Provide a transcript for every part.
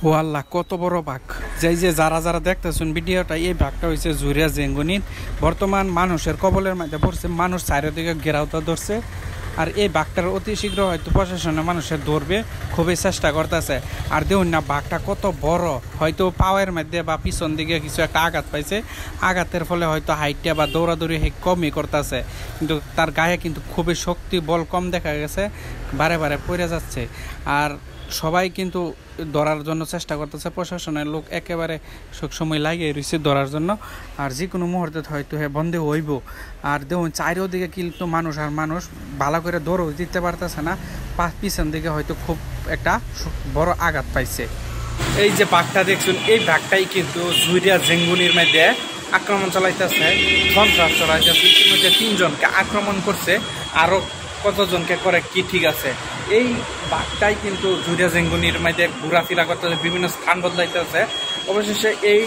ও আল্লাহ, কত বড় বাঘ! যে যারা যারা দেখতেছেন ভিডিওটা, এই বাঘটা হয়েছে জুরিয়া জেঙ্গুনির। বর্তমান মানুষের কবলের মধ্যে পড়ছে, মানুষ চারিদিকে ঘেরাওতা ধরছে। আর এই বাঘটার অতি শীঘ্র হয়তো প্রশাসনে মানুষের ধরবে, খুবই চেষ্টা করতেছে। আর দেখুন না বাঘটা কত বড়, হয়তো পাওয়ের মধ্যে বা পিছন দিকে কিছু একটা আঘাত পাইছে, আঘাতের ফলে হয়তো হাইটটা বা দৌড়াদৌড়ি কমই করতেছে, কিন্তু তার গায়ে কিন্তু খুবই শক্তি বল কম দেখা গেছে, বারে বারে পড়ে যাচ্ছে। আর সবাই কিন্তু ধরার জন্য চেষ্টা করতেছে, প্রশাসনের লোক একেবারে সবসময় লাগিয়ে রয়েছে ধরার জন্য। আর যে কোনো মুহূর্তে হয়তো বন্ধে হইব। আর দেখুন চারিদিকে কিন্তু মানুষ, আর মানুষ ভালো করে দৌড়ও দিতে পারতেছে না, পিছন দিকে হয়তো খুব একটা বড় আঘাত পাইছে। এই যে বাঘটা দেখছেন, এই বাঘটাই কিন্তু জুরিয়া জেঙ্গুনির মধ্যে আক্রমণ চালাইতেছে, সন্ত্রাস চালাইতেছে। ইতিমধ্যে 3 জনকে আক্রমণ করছে, আরো কতজনকে করে কি ঠিক আছে। এই বাঘটাই কিন্তু জুরিয়া জেঙ্গুনির মধ্যে ঘোরাফেরা করতেছে, বিভিন্ন স্থান বদলাইতেছে। অবশেষে এই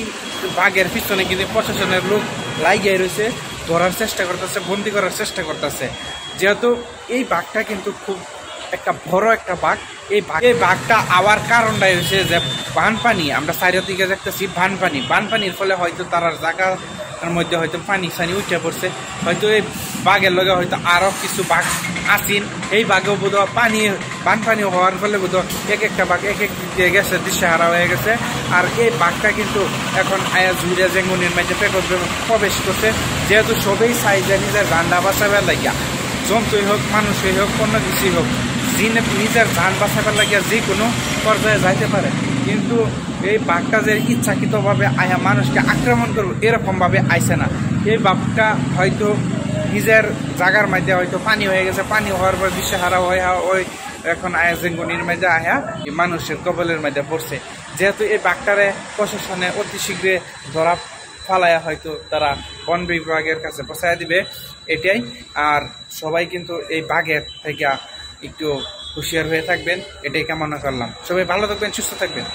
বাঘের পিছনে কিন্তু প্রশাসনের লোক লাগিয়ে রয়েছে, ধরার চেষ্টা করতেছে, বন্দি করার চেষ্টা করতেছে। যেহেতু এই বাঘটা কিন্তু খুব একটা বড় একটা বাঘ। এই বাঘটা আওয়ার কারণটাই হচ্ছে যে বানপানি, আমরা চারিদিকে দেখতেছি বানপানির ফলে হয়তো তার জায়গার মধ্যে হয়তো পানি উঠে পড়ছে। হয়তো এই বাঘের লগে হয়তো আরো কিছু বাঘ আসিন, এই বাঘেও বোধ বানপানি হওয়ার ফলে বোধ এক একটা বাঘ এক এক দিকে গেছে, দিশেহারা হয়ে গেছে। আর এই বাঘটা কিন্তু এখন আয়া জুরিয়া জেঙ্গুনির মধ্যে প্রবেশ করছে। যেহেতু সবাই চাই যে নিজের রান্না বাঁচাবার লাগিয়া, জন্তুই হোক মানুষই হোক অন্য কিছুই হোক, নিজের যান বাঁচাবার লাগিয়া যে কোনো পর্যায়ে যাইতে পারে, কিন্তু এই বাঘটা যে ইচ্ছাকৃতভাবে আয়া মানুষকে আক্রমণ করবো এরকম ভাবে আইসে না। এই বাঘটা হয়তো নিজের জায়গার মধ্যে হয়তো পানি হয়ে গেছে, পানি হওয়ার পর দিশেহারা হয়ে ওই এখন আয়া জেঙ্গুনির মধ্যে আয়া মানুষের কবলের মধ্যে পড়ছে। যেহেতু এই বাঘটারে প্রশাসনে অতি শীঘ্রে ধরা ফালায়া হয়তো তারা বন বিভাগের কাছে পৌঁছায় দিবে, এটাই। আর সবাই কিন্তু এই বাঘের থেকে একটু হুঁশিয়ার হয়ে থাকবেন, এটাই কামনা করলাম। সবাই ভালো থাকবেন, সুস্থ থাকবেন।